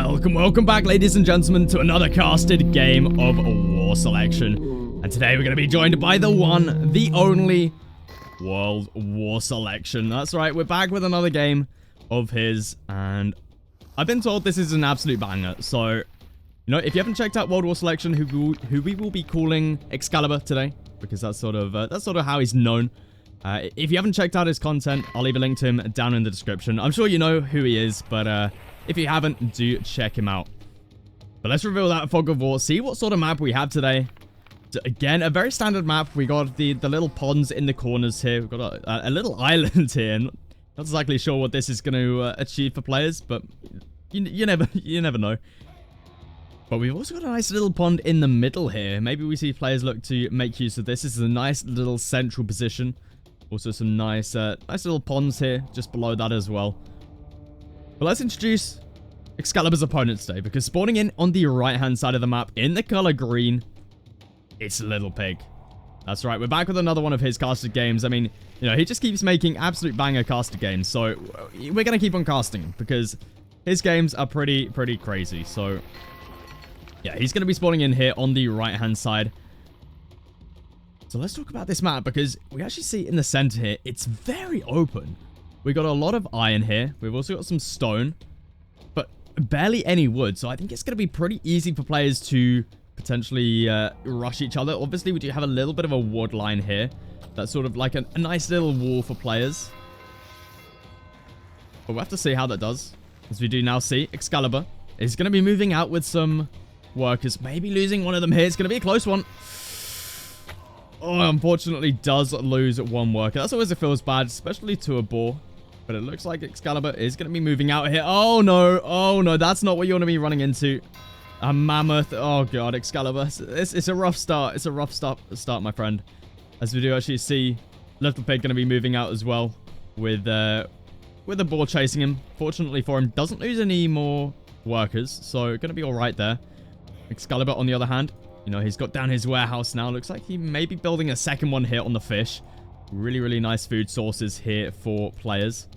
Welcome back, ladies and gentlemen, to another casted game of War Selection. And today we're going to be joined by the one, the only, World War Selection. That's right, we're back with another game of his, and I've been told this is an absolute banger. So, you know, if you haven't checked out World War Selection, who we will be calling Excalibur today, because that's sort of how he's known. If you haven't checked out his content, I'll leave a link to him down in the description. I'm sure you know who he is, but if you haven't, do check him out. But let's reveal that Fog of War, see what sort of map we have today. Again, a very standard map. We got the little ponds in the corners here. We've got a little island here. Not exactly sure what this is going to achieve for players, but you never know. But we've also got a nice little pond in the middle here. Maybe we see players look to make use of this. This is a nice little central position. Also some nice little ponds here just below that as well. But let's introduce Excalibur's opponent today, because spawning in on the right-hand side of the map in the color green, it's Little Pig. That's right, we're back with another one of his casted games. I mean, you know, he just keeps making absolute banger casted games, so we're going to keep on casting him, because his games are pretty crazy. So, yeah, he's going to be spawning in here on the right-hand side. So let's talk about this map, because we actually see in the center here, it's very open. We got a lot of iron here. We've also got some stone, but barely any wood. So I think it's going to be pretty easy for players to potentially rush each other. Obviously, we do have a little bit of a wood line here. That's sort of like a nice little wall for players. But we'll have to see how that does. As we do now see, Excalibur is going to be moving out with some workers. Maybe losing one of them here. It's going to be a close one. Oh, unfortunately does lose one worker. That's always, it feels bad, especially to a boar. But it looks like Excalibur is going to be moving out here. Oh no, that's not what you want to be running into. A mammoth. Oh god, Excalibur. It's a rough start. It's a rough start, my friend. As we do actually see Little Pig going to be moving out as well with a boar chasing him. Fortunately for him, doesn't lose any more workers, so going to be all right there. Excalibur, on the other hand, you know, he's got down his warehouse now. Looks like he may be building a second one here on the fish. Really nice food sources here for players.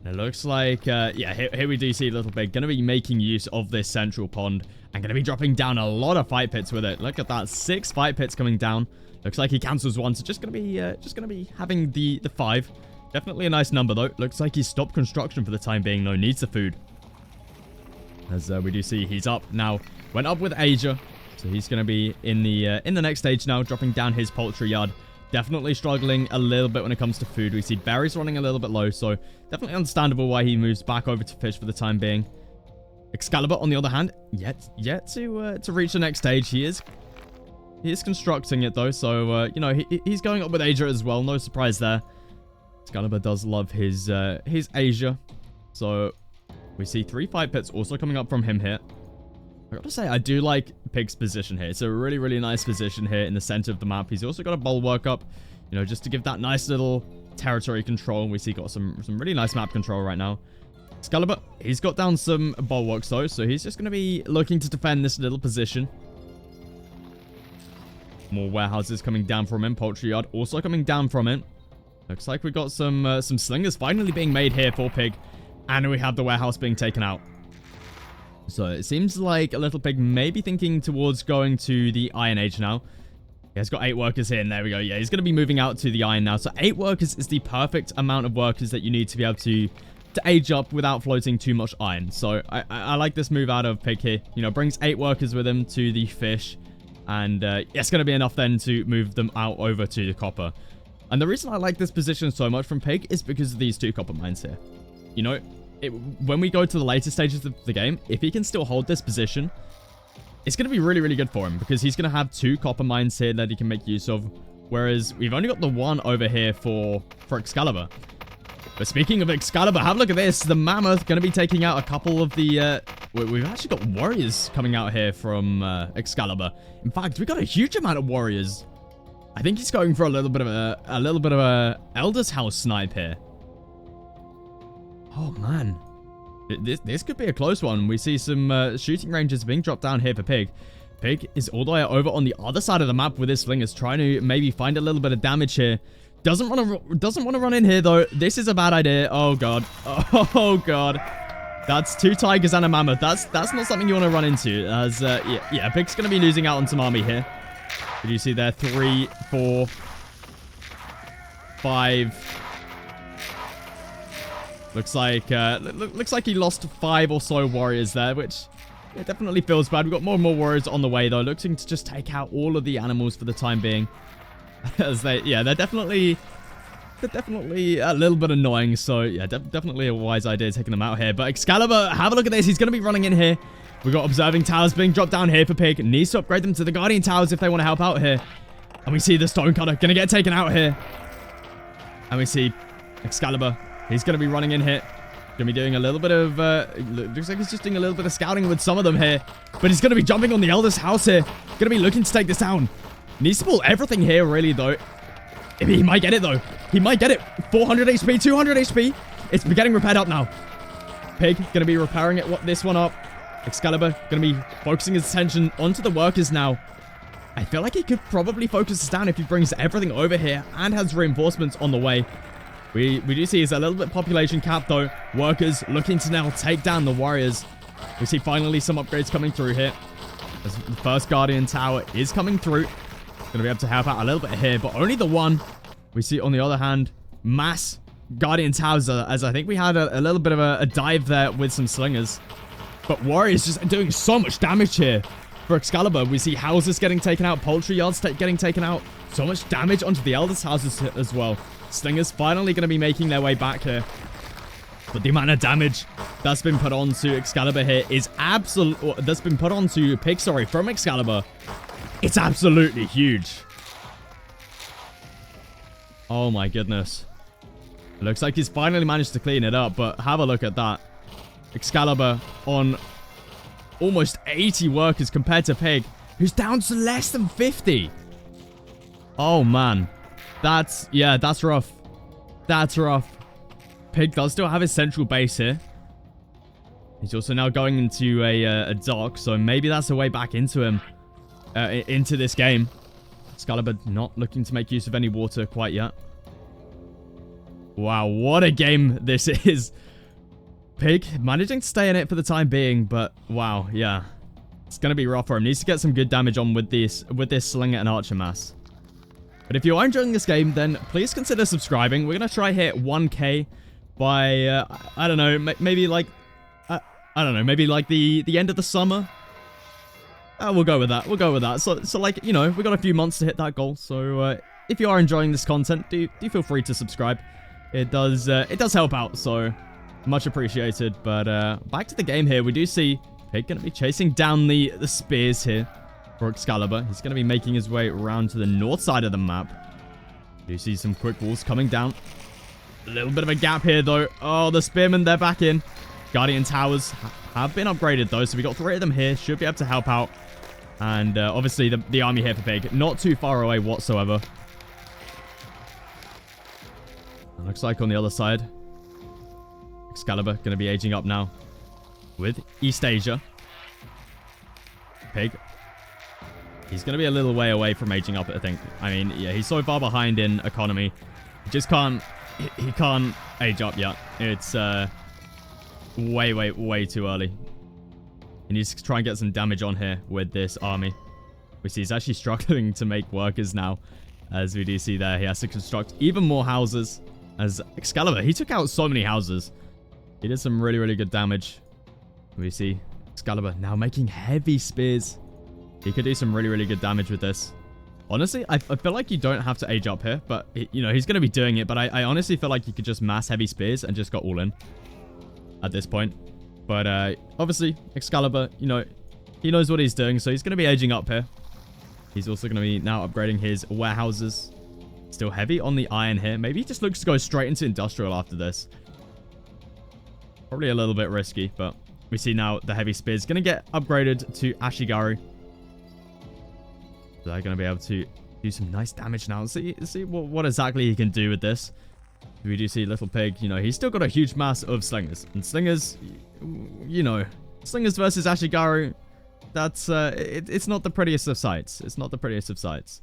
And it looks like, yeah, here we do see Little Pig going to be making use of this central pond and going to be dropping down a lot of fight pits with it. Look at that, 6 fight pits coming down. Looks like he cancels one, so just going to be having the 5. Definitely a nice number though. Looks like he stopped construction for the time being. No, needs the food. As we do see, he's up now. Went up with Asia. So he's going to be in the next stage now, dropping down his poultry yard. Definitely struggling a little bit when it comes to food. We see berries running a little bit low, so definitely understandable why he moves back over to fish for the time being. Excalibur, on the other hand, yet to reach the next stage. He is constructing it though, so you know, he's going up with Asia as well. No surprise there. Excalibur does love his Asia, so we see 3 fight pits also coming up from him here. I gotta say, I do like Pig's position here. It's a really nice position here in the center of the map. He's also got a bulwark up, you know, just to give that nice little territory control. We see got some really nice map control right now. Excalibur, he's got down some bulwarks though, so he's just gonna be looking to defend this little position. More warehouses coming down from him. Poultry yard also coming down from him. Looks like we got some slingers finally being made here for Pig, and we have the warehouse being taken out. So it seems like a Little Pig may be thinking towards going to the Iron Age now. He has got 8 workers here, and there we go. Yeah, he's going to be moving out to the Iron now. So 8 workers is the perfect amount of workers that you need to be able to age up without floating too much iron. So I like this move out of Pig here. You know, brings 8 workers with him to the fish. And it's going to be enough then to move them out over to the copper. And the reason I like this position so much from Pig is because of these 2 copper mines here. You know, when we go to the later stages of the game, if he can still hold this position, it's going to be really good for him, because he's going to have 2 copper mines here that he can make use of, whereas we've only got the 1 over here for Excalibur. But speaking of Excalibur, have a look at this. The Mammoth going to be taking out a couple of the... we've actually got warriors coming out here from Excalibur. In fact, we've got a huge amount of warriors. I think he's going for a little bit of a Elder's House snipe here. Oh, man. This could be a close one. We see some shooting ranges being dropped down here for Pig. Pig is all the way over on the other side of the map with his slingers, trying to maybe find a little bit of damage here. Doesn't want to run in here, though. This is a bad idea. Oh, God. Oh, God. That's 2 tigers and a mammoth. That's not something you want to run into. As yeah, Pig's going to be losing out on some army here. Did you see there? 3, 4, 5. Looks like he lost 5 or so warriors there, which it definitely feels bad. We've got more and more warriors on the way, though, looking to just take out all of the animals for the time being. As they're definitely a little bit annoying. So yeah, definitely a wise idea taking them out here. But Excalibur, have a look at this. He's going to be running in here. We've got observing towers being dropped down here for Pig. Needs to upgrade them to the guardian towers if they want to help out here. And we see the stonecutter going to get taken out here. And we see Excalibur. He's going to be running in here. Going to be doing a little bit of... looks like he's just doing a little bit of scouting with some of them here. But he's going to be jumping on the Elder's house here. Going to be looking to take this down. Needs to pull everything here, really, though. He might get it, though. He might get it. 400 HP, 200 HP. It's getting repaired up now. Pig going to be repairing this one up. Excalibur going to be focusing his attention onto the workers now. I feel like he could probably focus this down if he brings everything over here and has reinforcements on the way. We do see he's a little bit population capped, though. Workers looking to now take down the warriors. We see finally some upgrades coming through here. As the first Guardian Tower is coming through. Going to be able to help out a little bit here, but only the one. We see, on the other hand, mass Guardian Towers, as I think we had a little bit of a dive there with some slingers. But warriors just doing so much damage here. For Excalibur, we see houses getting taken out, poultry yards getting taken out. So much damage onto the elders' houses as well. Slingers finally going to be making their way back here. But the amount of damage that's been put on to Excalibur here is that's been put on to Pig, sorry, from Excalibur. It's absolutely huge. Oh my goodness. It looks like he's finally managed to clean it up, but have a look at that. Excalibur on almost 80 workers compared to Pig, who's down to less than 50. Oh man. That's rough. That's rough. Pig does still have his central base here. He's also now going into a dock, so maybe that's a way back into him, into this game. Excalibur not looking to make use of any water quite yet. Wow, what a game this is. Pig managing to stay in it for the time being, but wow, yeah. It's going to be rough for him. Needs to get some good damage on with this slinger and archer mass. But if you are enjoying this game, then please consider subscribing. We're going to try hit 1K by, I don't know, maybe like, I don't know, maybe like the end of the summer. We'll go with that. We'll go with that. So like, you know, we've got a few months to hit that goal. So if you are enjoying this content, do feel free to subscribe. It does help out, so much appreciated. But back to the game here. We do see Pig going to be chasing down the spears here for Excalibur. He's going to be making his way around to the north side of the map. You see some quick walls coming down. A little bit of a gap here, though. Oh, the spearmen, they're back in. Guardian Towers have been upgraded, though, so we got 3 of them here. Should be able to help out. And obviously, the army here for Pig, not too far away whatsoever. It looks like on the other side, Excalibur going to be aging up now with East Asia. Pig, he's going to be a little way away from aging up, I think. I mean, yeah, he's so far behind in economy. He just can't, he can't age up yet. It's way too early. He needs to try and get some damage on here with this army. We see he's actually struggling to make workers now. As we do see there, he has to construct even more houses. As Excalibur, he took out so many houses. He did some really good damage. We see Excalibur now making heavy spears. He could do some really good damage with this. Honestly, I feel like you don't have to age up here, but you know, he's going to be doing it. But I honestly feel like you could just mass heavy spears and just got all in at this point. But obviously, Excalibur, you know, he knows what he's doing, so he's going to be aging up here. He's also going to be now upgrading his warehouses. Still heavy on the iron here. Maybe he just looks to go straight into industrial after this. Probably a little bit risky, but we see now the heavy spears going to get upgraded to Ashigaru. They're going to be able to do some nice damage now. See what exactly he can do with this. We do see Little Pig, you know, he's still got a huge mass of slingers. And slingers, you know, slingers versus Ashigaru, that's, it's not the prettiest of sights. It's not the prettiest of sights.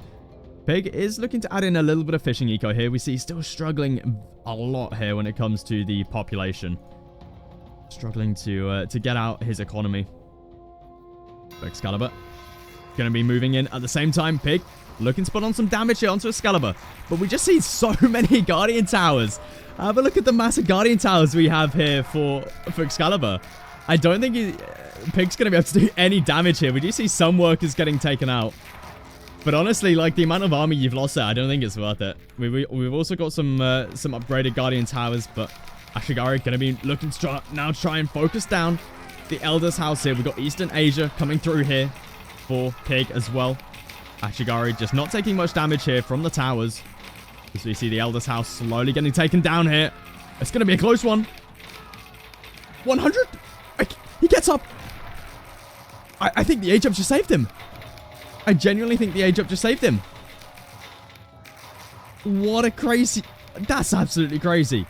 Pig is looking to add in a little bit of fishing eco here. We see he's still struggling a lot here when it comes to the population. Struggling to get out his economy. Excalibur going to be moving in at the same time. Pig looking to put on some damage here onto Excalibur. But we just see so many Guardian Towers. Have a look at the massive Guardian Towers we have here for Excalibur. I don't think Pig's going to be able to do any damage here. We do see some workers getting taken out. But honestly, like, the amount of army you've lost there, I don't think it's worth it. We've also got some upgraded Guardian Towers, but Ashigari going to be looking to try and focus down the Elder's house here. We've got Eastern Asia coming through here for Pig as well. Ashigari just not taking much damage here from the towers. As we see the Elder's house slowly getting taken down here. It's going to be a close one. 100? He gets up. I think the age-up just saved him. I genuinely think the age-up just saved him. What a crazy... That's absolutely crazy.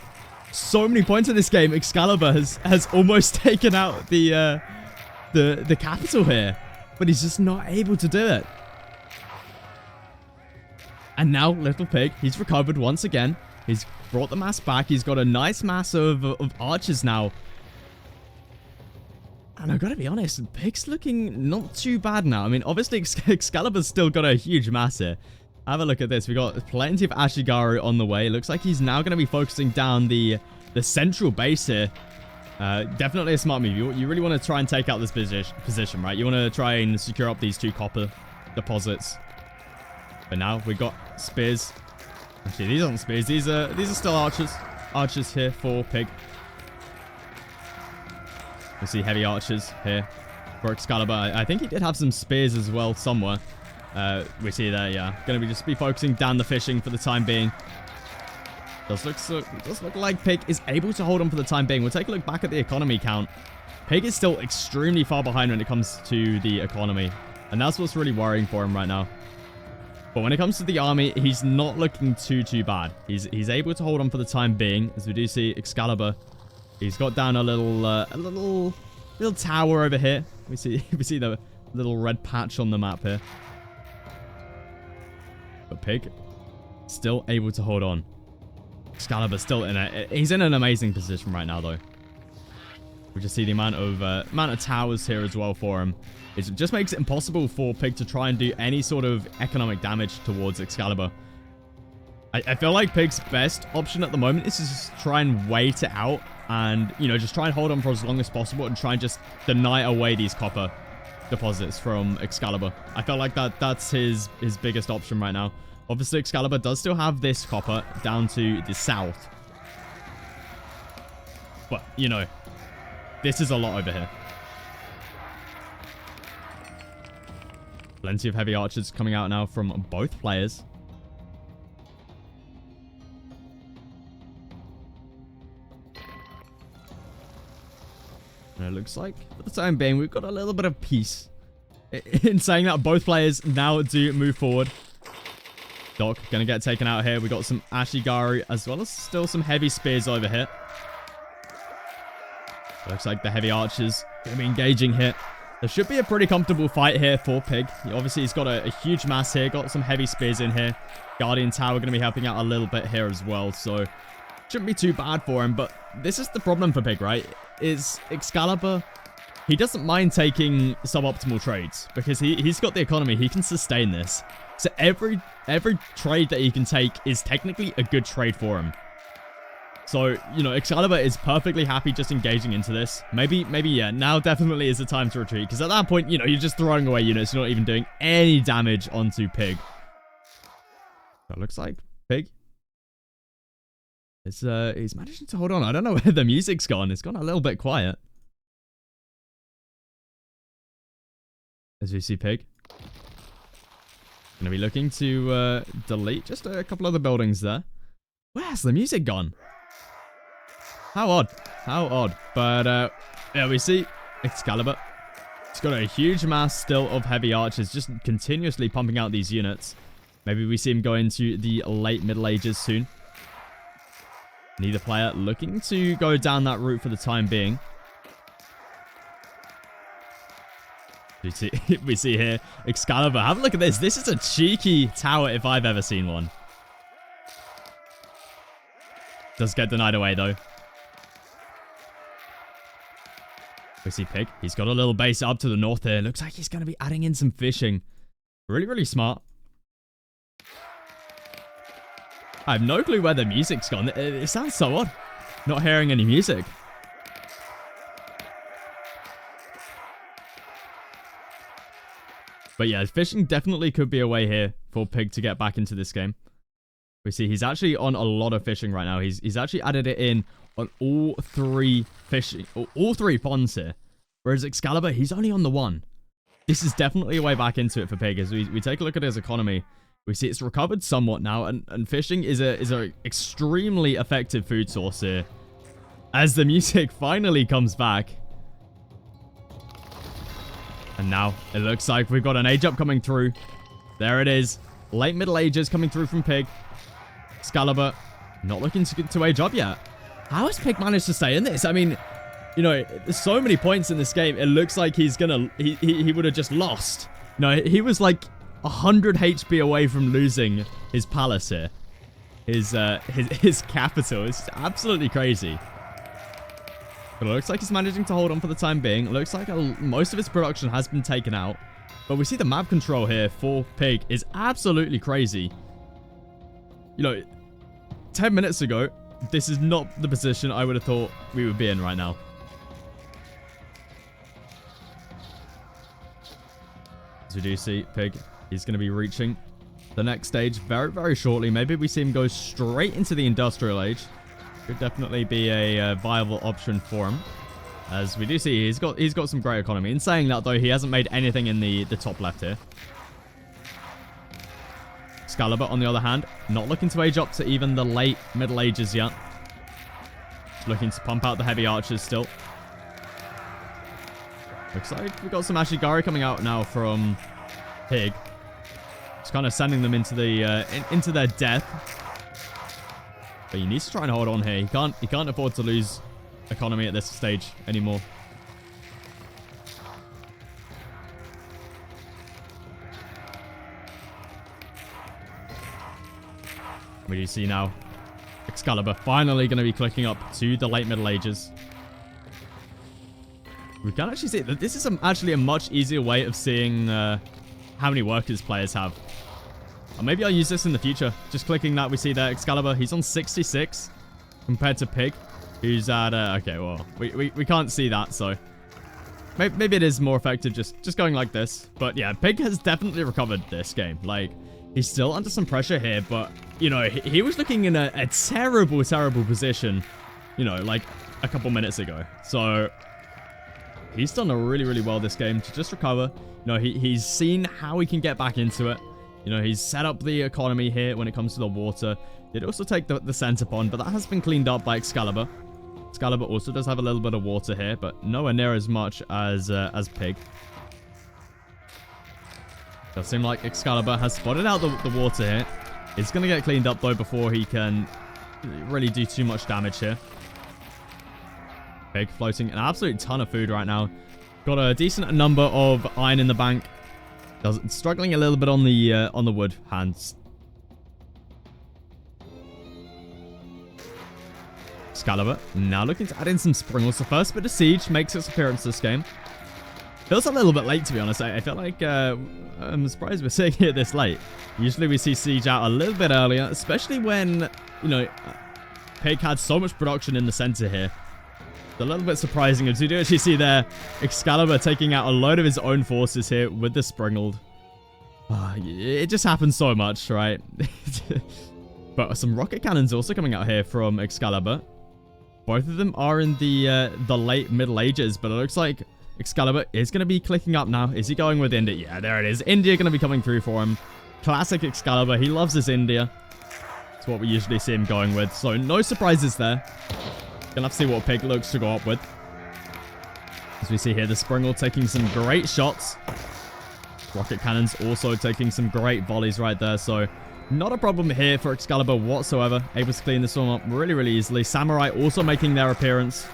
So many points in this game. Excalibur has almost taken out the capital here. But he's just not able to do it. And now, Little Pig, he's recovered once again. He's brought the mass back. He's got a nice mass of archers now. And I've got to be honest, Pig's looking not too bad now. I mean, obviously, Excalibur's still got a huge mass here. Have a look at this. We got plenty of Ashigaru on the way. Looks like he's now going to be focusing down the central base here. Definitely a smart move. You really want to try and take out this position, right? You want to try and secure up these 2 copper deposits. But now we've got spears. Actually, these aren't spears. These are still archers. Archers here for Pig. We see heavy archers here for Excalibur. I think he did have some spears as well somewhere. We see there, yeah. Going to just be focusing down the fishing for the time being. Does look like Pig is able to hold on for the time being. We'll take a look back at the economy count. Pig is still extremely far behind when it comes to the economy. And that's what's really worrying for him right now. But when it comes to the army, he's not looking too bad. He's able to hold on for the time being. As we do see Excalibur, he's got down a little tower over here. We see the little red patch on the map here. But Pig still able to hold on. Excalibur still he's in an amazing position right now though. We just see the amount of towers here as well for him. It just makes it impossible for Pig to try and do any sort of economic damage towards Excalibur. I feel like Pig's best option at the moment is to just try and wait it out and, you know, just try and hold on for as long as possible and try and just deny away these copper deposits from Excalibur. I feel like that's his biggest option right now. Obviously, Excalibur does still have this copper down to the south. But, you know, this is a lot over here. Plenty of heavy archers coming out now from both players. And it looks like, for the time being, we've got a little bit of peace. In saying that, both players now do move forward. Doc gonna get taken out here. We got some Ashigaru as well as still some heavy spears over here. Looks like the heavy archers gonna be engaging here. There should be a pretty comfortable fight here for Pig. Obviously, he's got a huge mass here. Got some heavy spears in here. Guardian Tower going to be helping out a little bit here as well. So, shouldn't be too bad for him. But this is the problem for Pig, right? Is Excalibur, he doesn't mind taking suboptimal trades. Because he's got the economy. He can sustain this. So, every trade that he can take is technically a good trade for him. So, you know, Excalibur is perfectly happy just engaging into this. Maybe, yeah, now definitely is the time to retreat. Because at that point, you know, you're just throwing away units. You're not even doing any damage onto Pig. That looks like Pig is he's managing to hold on. I don't know where the music's gone. It's gone a little bit quiet. As we see Pig. Going to be looking to delete just a couple other buildings there. Where's the music gone? How odd. How odd. But, yeah, we see Excalibur. He's got a huge mass still of heavy archers, just continuously pumping out these units. Maybe we see him go into the late Middle Ages soon. Neither player looking to go down that route for the time being. We see here Excalibur. Have a look at this. This is a cheeky tower if I've ever seen one. Does get denied away, though. see Pig. He's got a little base up to the north here. Looks like he's going to be adding in some fishing. Really, really smart. I have no clue where the music's gone. It sounds so odd. Not hearing any music. But yeah, fishing definitely could be a way here for Pig to get back into this game. We see he's actually on a lot of fishing right now. He's actually added it in on all three ponds here. Whereas Excalibur, he's only on the one. This is definitely a way back into it for Pig. As we take a look at his economy, we see it's recovered somewhat now, and fishing is a extremely effective food source here. As the music finally comes back. And now it looks like we've got an age up coming through. There it is. Late Middle Ages coming through from Pig. Excalibur not looking to age up yet. How has Pig managed to stay in this? I mean, you know, there's so many points in this game. It looks like he's gonna... He would have just lost. No, he was like 100 HP away from losing his palace here. His capital. It's absolutely crazy. But it looks like he's managing to hold on for the time being. It looks like most of his production has been taken out. But we see the map control here for Pig is absolutely crazy. You know, 10 minutes ago, this is not the position I would have thought we would be in right now. As we do see Pig, he's going to be reaching the next stage very, very shortly. Maybe we see him go straight into the industrial age. Could definitely be a viable option for him. As we do see, he's got some great economy. In saying that, though, he hasn't made anything in the top left here. Excalibur, on the other hand, not looking to age up to even the late Middle Ages yet. Looking to pump out the heavy archers still. Looks like we've got some Ashigari coming out now from Pig. Just kind of sending them into the into their death. But he needs to try and hold on here. He can't afford to lose economy at this stage anymore. We do see now Excalibur finally going to be clicking up to the late Middle Ages. We can actually see that this is actually a much easier way of seeing how many workers players have. Or maybe I'll use this in the future. Just clicking that, we see there Excalibur. He's on 66 compared to Pig, who's at... okay, well, we can't see that, so... Maybe it is more effective just going like this. But yeah, Pig has definitely recovered this game. Like, he's still under some pressure here, but, you know, he was looking in a terrible, terrible position, you know, like a couple minutes ago. So, he's done really, really well this game to just recover. You know, he's seen how he can get back into it. You know, he's set up the economy here when it comes to the water. Did also take the center pond, but that has been cleaned up by Excalibur. Excalibur also does have a little bit of water here, but nowhere near as much as Pig. Does seem like Excalibur has spotted out the water here. It's going to get cleaned up, though, before he can really do too much damage here. Pig floating an absolute ton of food right now. Got a decent number of iron in the bank. Struggling a little bit on the wood hands. Excalibur now looking to add in some sprinkles. The first bit of siege makes its appearance this game. Feels a little bit late, to be honest. I feel like I'm surprised we're seeing it this late. Usually we see siege out a little bit earlier, especially when, you know, Pig had so much production in the center here. It's a little bit surprising. As you do actually see there, Excalibur taking out a load of his own forces here with the Springled. It just happens so much, right? But some rocket cannons also coming out here from Excalibur. Both of them are in the late Middle Ages, but it looks like Excalibur is going to be clicking up now. Is he going with India? Yeah, there it is. India going to be coming through for him. Classic Excalibur. He loves his India. That's what we usually see him going with. So no surprises there. Gonna have to see what Pig looks to go up with. As we see here, the Springle taking some great shots. Rocket cannons also taking some great volleys right there. So not a problem here for Excalibur whatsoever. Able to clean this one up really, really easily. Samurai also making their appearance.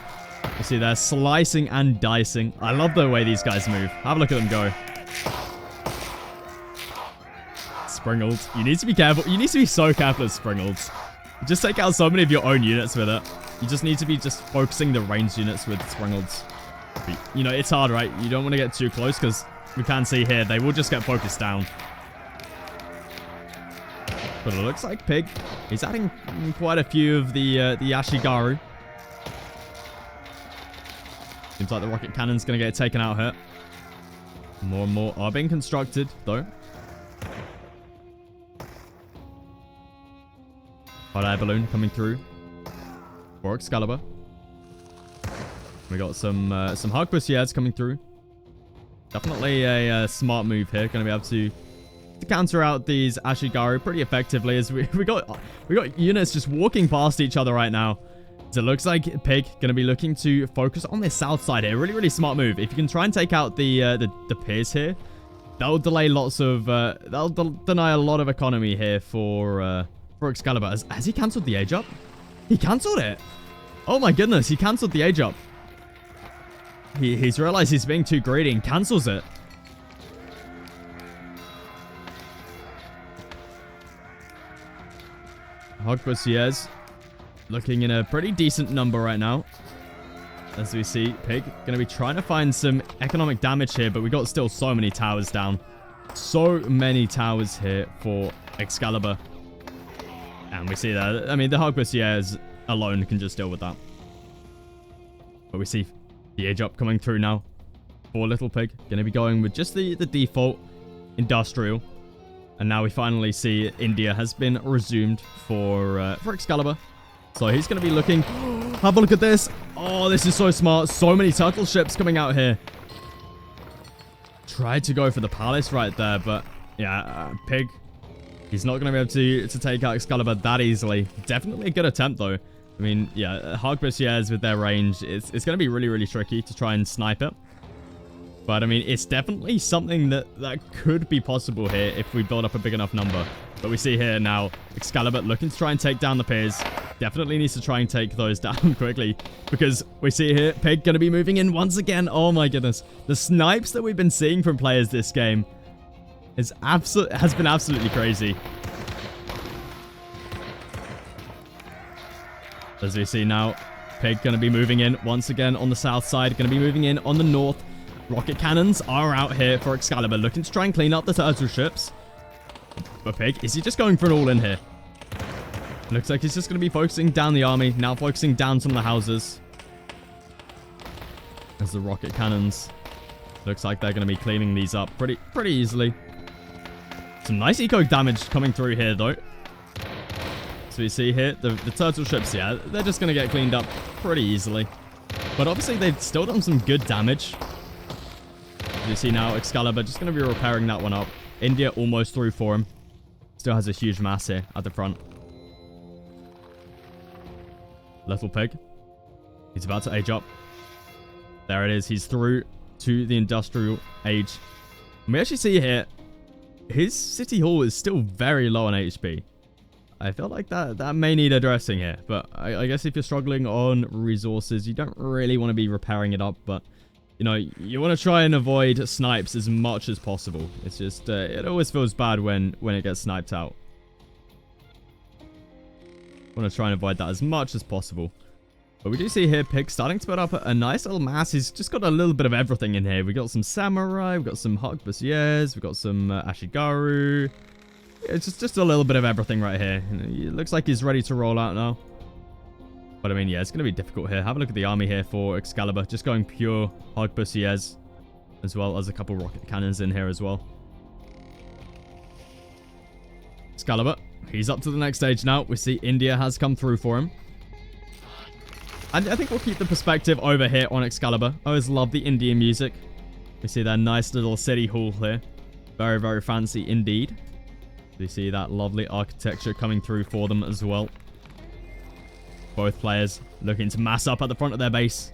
You see they're slicing and dicing. I love the way these guys move. Have a look at them go. Springled. You need to be careful. You need to be so careful of Springled. Just take out so many of your own units with it. You just need to be just focusing the ranged units with Springleds. But, you know, it's hard, right? You don't want to get too close because we can see here they will just get focused down. But it looks like Pig, he's adding quite a few of the Ashigaru. Seems like the rocket cannon's going to get taken out here. More and more are being constructed, though. Hot air balloon coming through for Excalibur. We got some Harquebusiers coming through. Definitely a smart move here. Going to be able to counter out these Ashigaru pretty effectively, as we got units just walking past each other right now. So it looks like Pig going to be looking to focus on this south side here. Really, really smart move. If you can try and take out the piers here, that'll delay lots of that'll deny a lot of economy here for Excalibur. Has he cancelled the age up? He cancelled it. Oh my goodness, he cancelled the age up. He's realized he's being too greedy and cancels it. Harquebusiers looking in a pretty decent number right now. As we see, Pig going to be trying to find some economic damage here, but we got still so many towers down. So many towers here for Excalibur. And we see that. I mean, the Harquebusiers alone can just deal with that. But we see the age up coming through now for Little Pig. Going to be going with just the default industrial. And now we finally see India has been resumed for Excalibur. So he's going to be looking. Have a look at this. Oh, this is so smart. So many turtle ships coming out here. Tried to go for the palace right there, but yeah, Pig. He's not going to be able to take out Excalibur that easily. Definitely a good attempt, though. I mean, yeah, Harquebusiers with their range, it's going to be really, really tricky to try and snipe it. But, I mean, it's definitely something that could be possible here if we build up a big enough number. But we see here now, Excalibur looking to try and take down the piers. Definitely needs to try and take those down quickly. Because we see here, Pig going to be moving in once again. Oh my goodness. The snipes that we've been seeing from players this game has been absolutely crazy. As we see now, Pig going to be moving in once again on the south side. Going to be moving in on the north. Rocket cannons are out here for Excalibur, looking to try and clean up the turtle ships. But Pig, is he just going for an all-in here? Looks like he's just going to be focusing down the army, now focusing down some of the houses. As the rocket cannons, looks like they're going to be cleaning these up pretty easily. Some nice eco damage coming through here, though. So you see here, the turtle ships, yeah, they're just going to get cleaned up pretty easily. But obviously, they've still done some good damage. You see now, Excalibur just going to be repairing that one up. India almost through for him. Still has a huge mass here at the front. Little Pig. He's about to age up. There it is. He's through to the industrial age. And we actually see here, his city hall is still very low on HP. I feel like that may need addressing here. But I guess if you're struggling on resources, you don't really want to be repairing it up. But you know, you want to try and avoid snipes as much as possible. It's just, it always feels bad when it gets sniped out. Want to try and avoid that as much as possible. But we do see here Pig starting to put up a nice little mass. He's just got a little bit of everything in here. We got some samurai, we got some Harquebusiers, we got some Ashigaru. It's just a little bit of everything right here. It looks like he's ready to roll out now. But I mean, yeah, it's going to be difficult here. Have a look at the army here for Excalibur. Just going pure Harquebusiers, as well as a couple rocket cannons in here as well. Excalibur, he's up to the next stage now. We see India has come through for him. And I think we'll keep the perspective over here on Excalibur. I always love the Indian music. We see that nice little city hall here. Very, very fancy indeed. We see that lovely architecture coming through for them as well. Both players looking to mass up at the front of their base.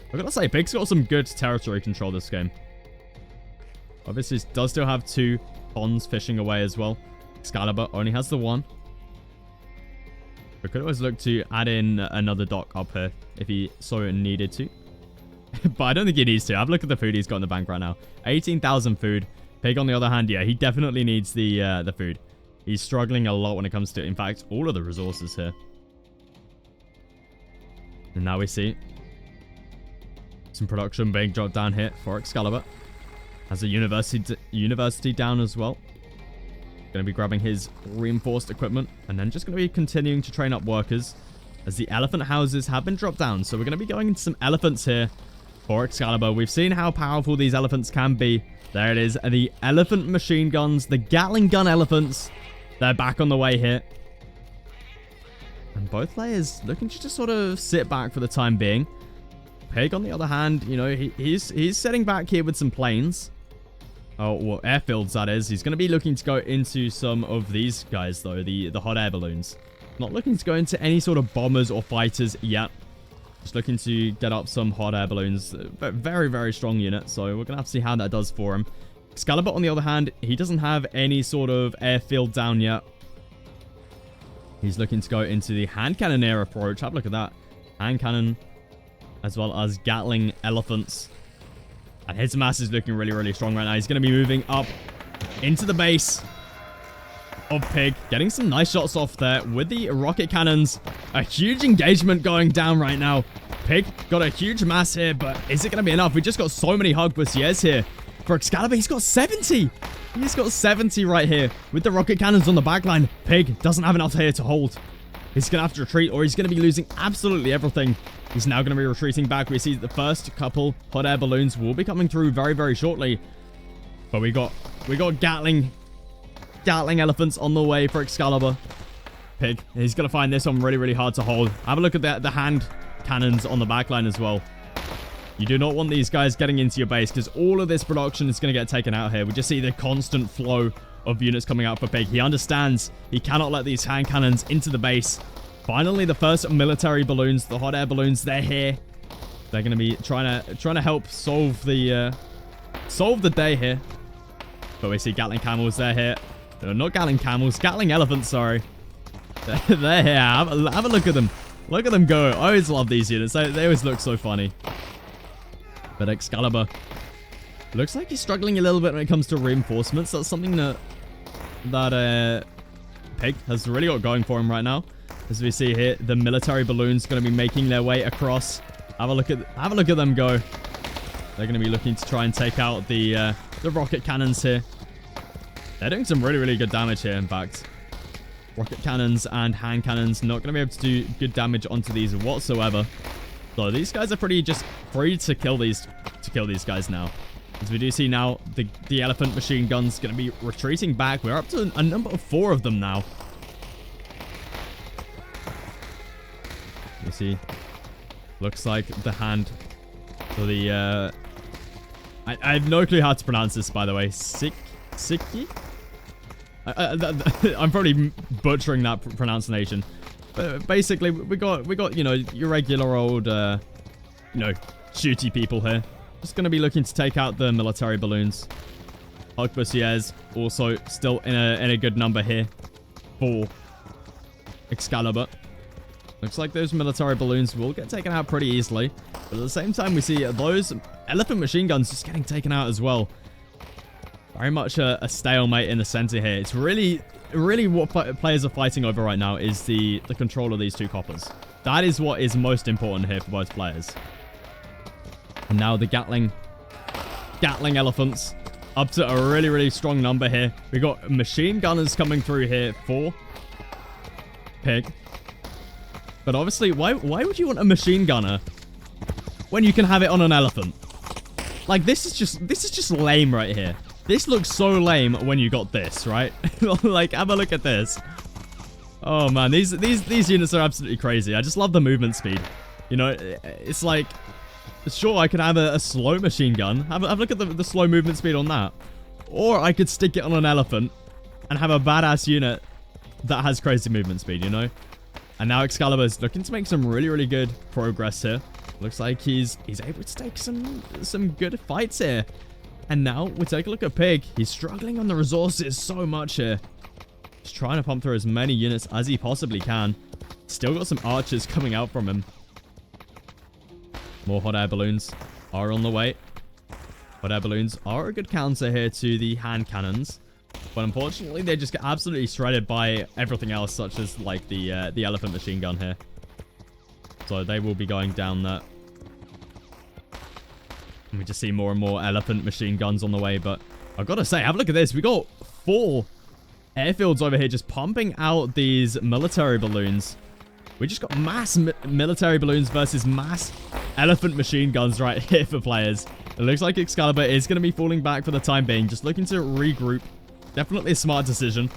I've got to say, Pig's got some good territory control this game. Obviously, does still have 2 ponds fishing away as well. Excalibur only has the 1. We could always look to add in another dock up here if he so needed to. But I don't think he needs to. Have a look at the food he's got in the bank right now. 18,000 food. Pig, on the other hand, yeah, he definitely needs the food. He's struggling a lot when it comes to, in fact, all of the resources here. And now we see Some production being dropped down here for Excalibur. Has a university down as well. Going to be grabbing his reinforced equipment. And then just going to be continuing to train up workers. As the elephant houses have been dropped down. So we're going to be going into some elephants here for Excalibur. We've seen how powerful these elephants can be. There it is. The elephant machine guns. The Gatling gun elephants. They're back on the way here. And both players looking to just sort of sit back for the time being. Pig, on the other hand, you know, he's sitting back here with some planes. Oh, well, airfields, that is. He's going to be looking to go into some of these guys, though, the hot air balloons. Not looking to go into any sort of bombers or fighters yet. Just looking to get up some hot air balloons. Very, very strong unit, so we're going to have to see how that does for him. Excalibur, on the other hand, he doesn't have any sort of airfield down yet. He's looking to go into the hand cannoneer approach. Have a look at that. Hand cannon, as well as Gatling elephants. And his mass is looking really, really strong right now. He's going to be moving up into the base of Pig. Getting some nice shots off there with the rocket cannons. A huge engagement going down right now. Pig got a huge mass here, but is it going to be enough? We just got so many Hogbusiers here. For Excalibur, he's got 70. He's got 70 right here with the rocket cannons on the backline. Pig doesn't have enough here to hold. He's going to have to retreat, or he's going to be losing absolutely everything. He's now going to be retreating back. We see the first couple hot air balloons will be coming through very, very shortly. But we got Gatling elephants on the way for Excalibur. Pig, he's going to find this one really, really hard to hold. Have a look at the hand cannons on the backline as well. You do not want these guys getting into your base, because all of this production is going to get taken out here. We just see the constant flow of units coming out for Pig. He understands he cannot let these hand cannons into the base. Finally, the first military balloons, the hot air balloons, they're here. They're going to be trying to help solve the day here. But we see Gatling camels, they're here. No, not Gatling camels, Gatling elephants, sorry. They're here. Have a look at them. Look at them go. I always love these units. They always look so funny. But Excalibur looks like he's struggling a little bit when it comes to reinforcements. That's something that Pig has really got going for him right now. As we see here, the military balloons going to be making their way across. Have a look at them go. They're going to be looking to try and take out the rocket cannons here. They're doing some really, really good damage here, in fact. Rocket cannons and hand cannons not going to be able to do good damage onto these whatsoever. So these guys are pretty just free to kill these guys now. As we do see now, the elephant machine gun's going to be retreating back. We're up to a number of 4 of them now. You see, looks like the hand for the I have no clue how to pronounce this, by the way. Siki? I'm probably butchering that pronunciation. But basically, we got you know, your regular old shooty people here. Just gonna be looking to take out the military balloons. Hogbusiers also still in a good number here for Excalibur. Looks like those military balloons will get taken out pretty easily. But at the same time, we see those elephant machine guns just getting taken out as well. Very much a stalemate in the center here. It's really what players are fighting over right now is the control of these 2 coppers. That is what is most important here for both players. And now the Gatling elephants up to a really, really strong number here. We got machine gunners coming through here for Pig. But obviously, why would you want a machine gunner when you can have it on an elephant? Like, this is just lame right here. This looks so lame when you got this, right? Like, have a look at this. Oh man, these units are absolutely crazy. I just love the movement speed. You know, it's like, sure, I could have a slow machine gun. Have a look at the slow movement speed on that. Or I could stick it on an elephant and have a badass unit that has crazy movement speed, you know? And now Excalibur is looking to make some really, really good progress here. Looks like he's able to take some good fights here. And now we take a look at Pig. He's struggling on the resources so much here. He's trying to pump through as many units as he possibly can. Still got some archers coming out from him. More hot air balloons are on the way. Hot air balloons are a good counter here to the hand cannons. But unfortunately, they just get absolutely shredded by everything else, such as like the elephant machine gun here. So they will be going down there. We just see more and more elephant machine guns on the way. But I've got to say, have a look at this. We got 4 airfields over here just pumping out these military balloons. We just got mass military balloons versus mass elephant machine guns right here for players. It looks like Excalibur is going to be falling back for the time being, just looking to regroup. Definitely a smart decision,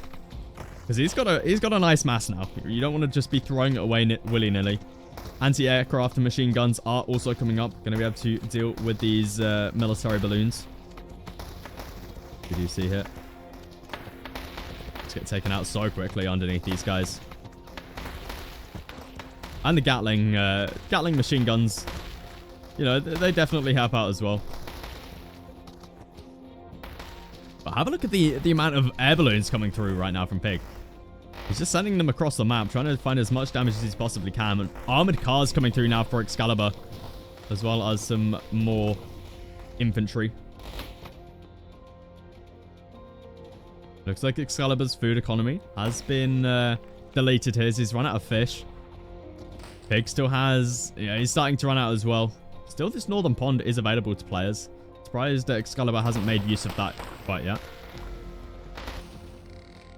because he's got a nice mass now. You don't want to just be throwing it away willy-nilly. Anti-aircraft and machine guns are also coming up. Going to be able to deal with these military balloons. We do see here. Let's get taken out so quickly underneath these guys. And the Gatling machine guns, you know, they definitely help out as well. But have a look at the amount of air balloons coming through right now from Pig. He's just sending them across the map, trying to find as much damage as he possibly can. And armored cars coming through now for Excalibur, as well as some more infantry. Looks like Excalibur's food economy has been deleted here. He's run out of fish. Pig still has... Yeah, he's starting to run out as well. Still, this northern pond is available to players. Surprised that Excalibur hasn't made use of that quite yet.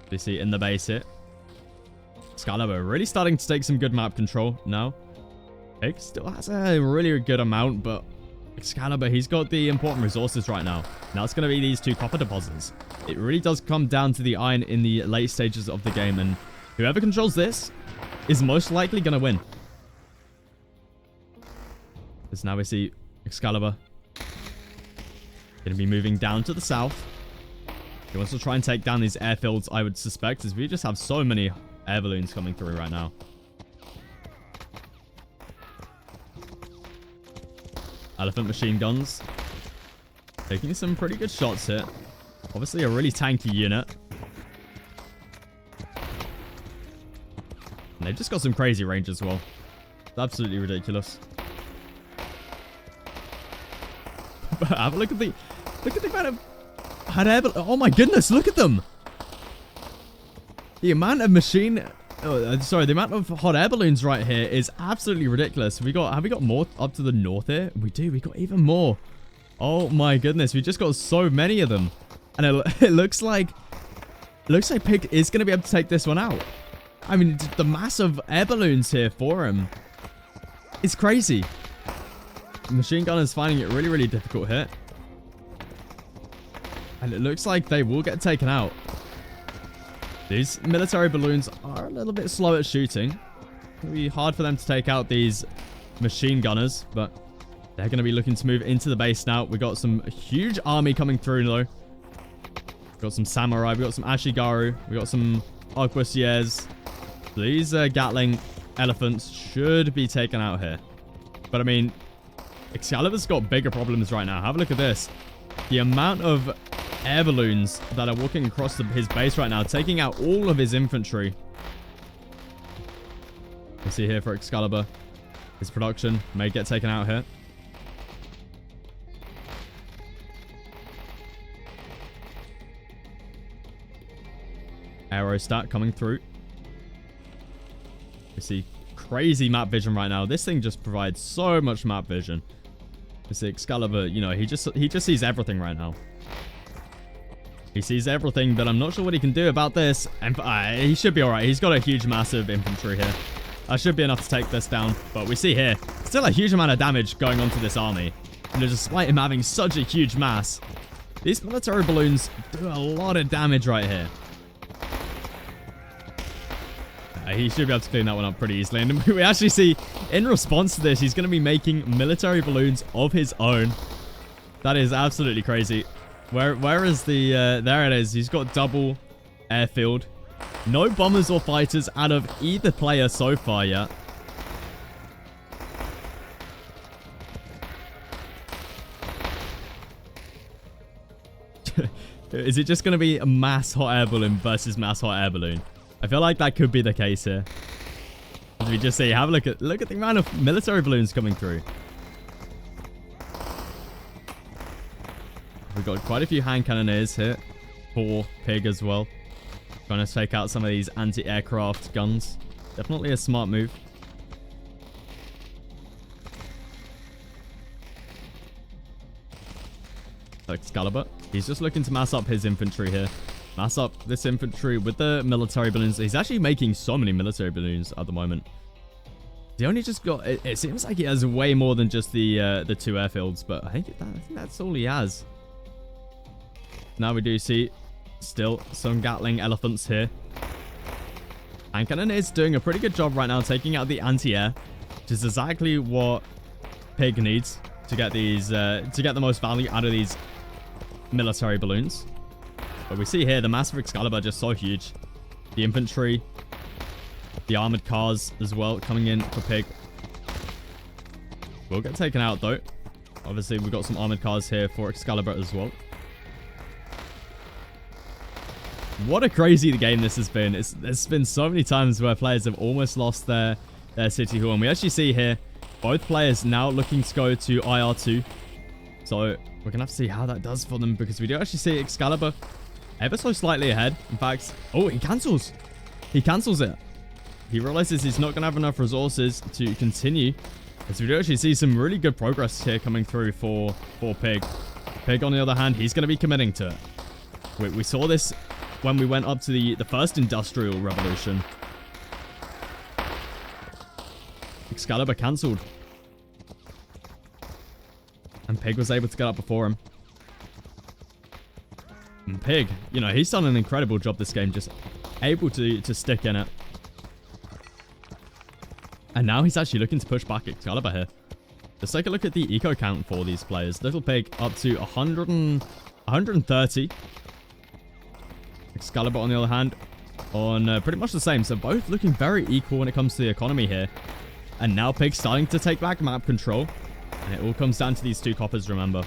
You see in the base here. Excalibur really starting to take some good map control now. Pig still has a really good amount, but Excalibur, he's got the important resources right now. Now it's going to be these 2 copper deposits. It really does come down to the iron in the late stages of the game, and whoever controls this is most likely going to win. As now we see Excalibur going to be moving down to the south. He wants to try and take down these airfields, I would suspect, as we just have so many air balloons coming through right now. Elephant machine guns. Taking some pretty good shots here. Obviously a really tanky unit. And they've just got some crazy range as well. It's absolutely ridiculous. Have a look at the amount of hot air. Oh my goodness, look at them. The amount of the amount of hot air balloons right here is absolutely ridiculous. Have we got more up to the north here? We do. We got even more. Oh my goodness, we just got so many of them. And it looks like Pig is going to be able to take this one out. I mean, the massive air balloons here for him is crazy. The machine gun is finding it really, really difficult here. And it looks like they will get taken out. These military balloons are a little bit slow at shooting. It'll be hard for them to take out these machine gunners, but they're going to be looking to move into the base now. We got some huge army coming through though. We got some samurai, we got some ashigaru, we got some arquebusiers. These Gatling elephants should be taken out here. But I mean, Excalibur's got bigger problems right now. Have a look at this. The amount of air balloons that are walking across his base right now, taking out all of his infantry. You see here for Excalibur, his production may get taken out here. Aerostat coming through. You see crazy map vision right now. This thing just provides so much map vision. You see Excalibur, you know, he just sees everything right now. He sees everything, but I'm not sure what he can do about this. And he should be alright. He's got a huge, massive infantry here. That should be enough to take this down. But we see here, still a huge amount of damage going on to this army. And despite him having such a huge mass, these military balloons do a lot of damage right here. He should be able to clean that one up pretty easily. And we actually see, in response to this, he's going to be making military balloons of his own. That is absolutely crazy. Where is the... there it is. He's got double airfield. No bombers or fighters out of either player so far yet. Is it just going to be a mass hot air balloon versus mass hot air balloon? I feel like that could be the case here. As we just see, have a look at the amount of military balloons coming through. We've got quite a few hand cannoneers here for Pig as well. Trying to take out some of these anti-aircraft guns. Definitely a smart move. Excalibur. He's just looking to mass up his infantry here. Mass up this infantry with the military balloons. He's actually making so many military balloons at the moment. He only just got... It seems like he has way more than just the 2 airfields, but I think that's all he has. Now we do see still some Gatling elephants here. Hand cannon is doing a pretty good job right now taking out the anti-air, which is exactly what Pig needs to get these to get the most value out of these military balloons. But we see here the massive Excalibur just so huge. The infantry, the armored cars as well coming in for Pig. We'll get taken out though. Obviously we've got some armored cars here for Excalibur as well. What a crazy game this has been. There's been so many times where players have almost lost their city hall. And we actually see here both players now looking to go to IR2. So we're going to have to see how that does for them, because we do actually see Excalibur ever so slightly ahead. In fact, oh, he cancels. He cancels it. He realizes he's not going to have enough resources to continue. As we do actually see some really good progress here coming through for Pig. Pig, on the other hand, he's going to be committing to it. We saw this when we went up to the first industrial revolution. Excalibur cancelled. And Pig was able to get up before him. And Pig, you know, he's done an incredible job this game, just able to stick in it. And now he's actually looking to push back Excalibur here. Let's take a look at the eco count for these players. Little Pig up to 130. Excalibur, on the other hand, on pretty much the same. So both looking very equal when it comes to the economy here. And now Pig's starting to take back map control. And it all comes down to these 2 coppers, remember.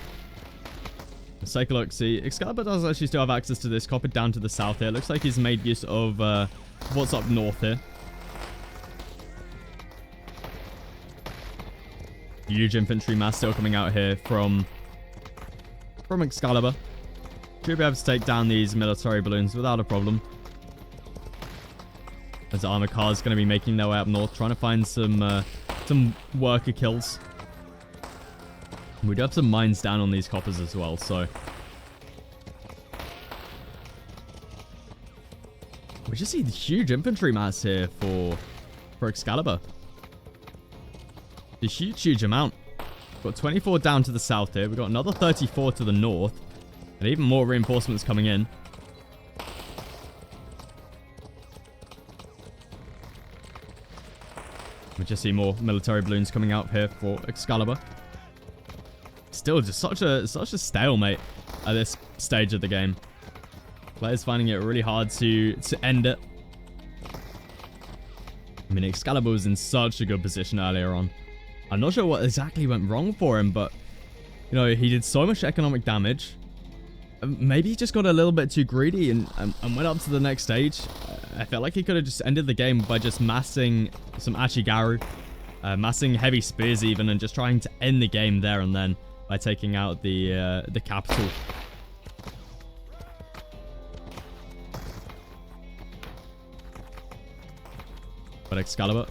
Let's take a look. See, Excalibur does actually still have access to this copper down to the south here. Looks like he's made use of what's up north here. Huge infantry mass still coming out here from Excalibur. Should be able to take down these military balloons without a problem. As the armor cars going to be making their way up north, trying to find some worker kills. We do have some mines down on these coppers as well, so we just see the huge infantry mass here for Excalibur. A huge amount. Got 24 down to the south here. We've got another 34 to the north. And even more reinforcements coming in. We just see more military balloons coming out here for Excalibur. Still just such a stalemate at this stage of the game. Players finding it really hard to end it. I mean, Excalibur was in such a good position earlier on. I'm not sure what exactly went wrong for him, but you know, he did so much economic damage. Maybe he just got a little bit too greedy and went up to the next stage. I felt like he could have just ended the game by just massing some Achigaru, massing heavy spears even, and just trying to end the game there and then by taking out the capital. But Excalibur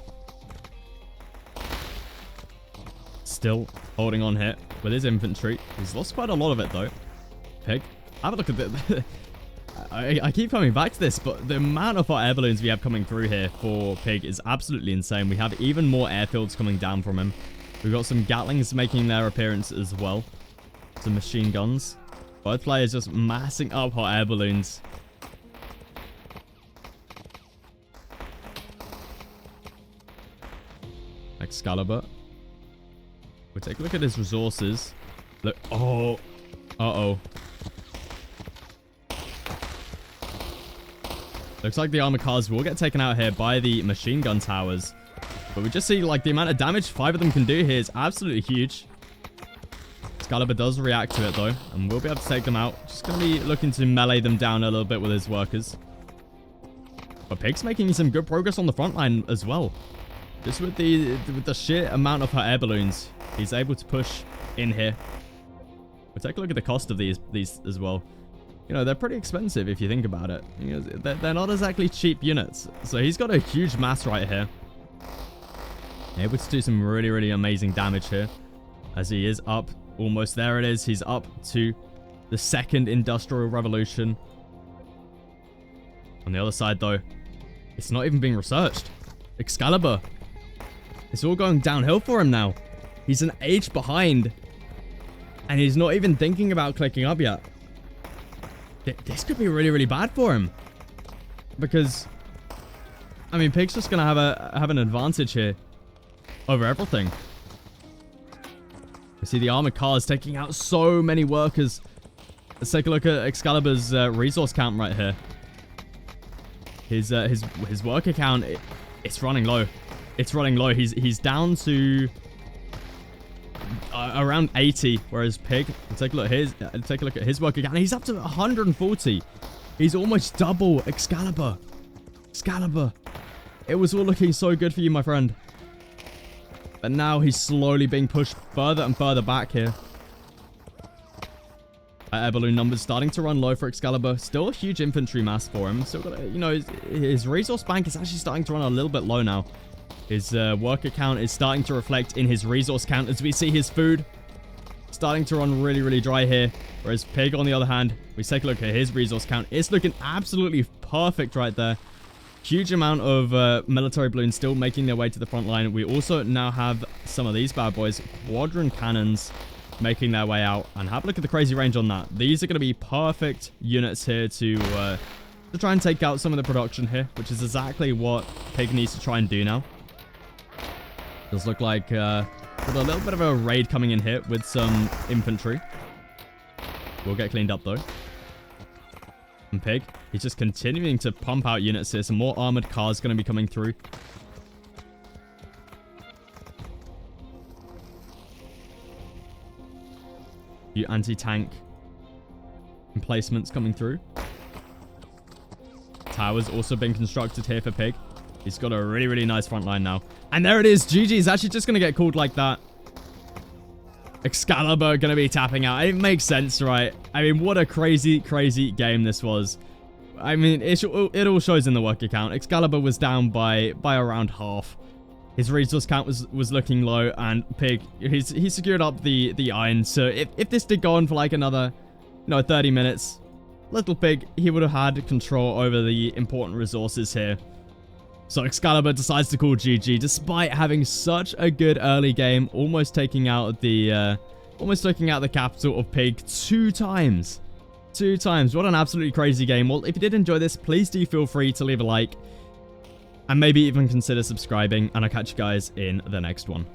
still holding on here with his infantry. He's lost quite a lot of it though. Pig, have a look at it. I keep coming back to this, but the amount of hot air balloons we have coming through here for Pig is absolutely insane. We have even more airfields coming down from him. We've got some Gatlings making their appearance as well. Some machine guns. Both players just massing up hot air balloons. Excalibur. We'll take a look at his resources. Look. Oh. Uh-oh. Looks like the armor cars will get taken out here by the machine gun towers. But we just see, like, the amount of damage 5 of them can do here is absolutely huge. Excalibur does react to it, though. And we'll be able to take them out. Just going to be looking to melee them down a little bit with his workers. But Pig's making some good progress on the front line as well. Just with the sheer amount of her air balloons, he's able to push in here. We'll take a look at the cost of these as well. You know, they're pretty expensive if you think about it. You know, they're not exactly cheap units. So he's got a huge mass right here. Able to do some really, really amazing damage here. As he is up. Almost there it is. He's up to the second industrial revolution. On the other side, though, it's not even being researched. Excalibur. It's all going downhill for him now. He's an age behind. And he's not even thinking about clicking up yet. This could be really, really bad for him. Because, I mean, Pig's just going to have an advantage here over everything. You see the armored cars taking out so many workers. Let's take a look at Excalibur's resource count right here. His worker count, it's running low. It's running low. He's down to around 80, whereas Pig, take a look at his worker count. He's up to 140. He's almost double Excalibur. Excalibur. It was all looking so good for you, my friend. But now he's slowly being pushed further and further back here. Air balloon numbers starting to run low for Excalibur. Still a huge infantry mass for him. Still got, you know, his resource bank is actually starting to run a little bit low now. His worker count is starting to reflect in his resource count as we see his food starting to run really, really dry here. Whereas Pig, on the other hand, we take a look at his resource count. It's looking absolutely perfect right there. Huge amount of military balloons still making their way to the front line. We also now have some of these bad boys, quadrant cannons, making their way out. And have a look at the crazy range on that. These are going to be perfect units here to try and take out some of the production here, which is exactly what Pig needs to try and do now. Does look like with a little bit of a raid coming in here with some infantry. We'll get cleaned up though. And Pig, he's just continuing to pump out units here. Some more armored cars going to be coming through. Few anti-tank emplacements coming through. Towers also being constructed here for Pig. He's got a really, really nice front line now. And there it is. GG is actually just going to get called like that. Excalibur going to be tapping out. It makes sense, right? I mean, what a crazy, crazy game this was. I mean, it all shows in the worker count. Excalibur was down by around half. His resource count was looking low, and Pig, he secured up the iron. So if this did go on for like another, 30 minutes, Little Pig, he would have had control over the important resources here. So Excalibur decides to call GG despite having such a good early game, almost taking out the capital of Pig 2 times. 2 times. What an absolutely crazy game. Well, if you did enjoy this, please do feel free to leave a like and maybe even consider subscribing, and I'll catch you guys in the next one.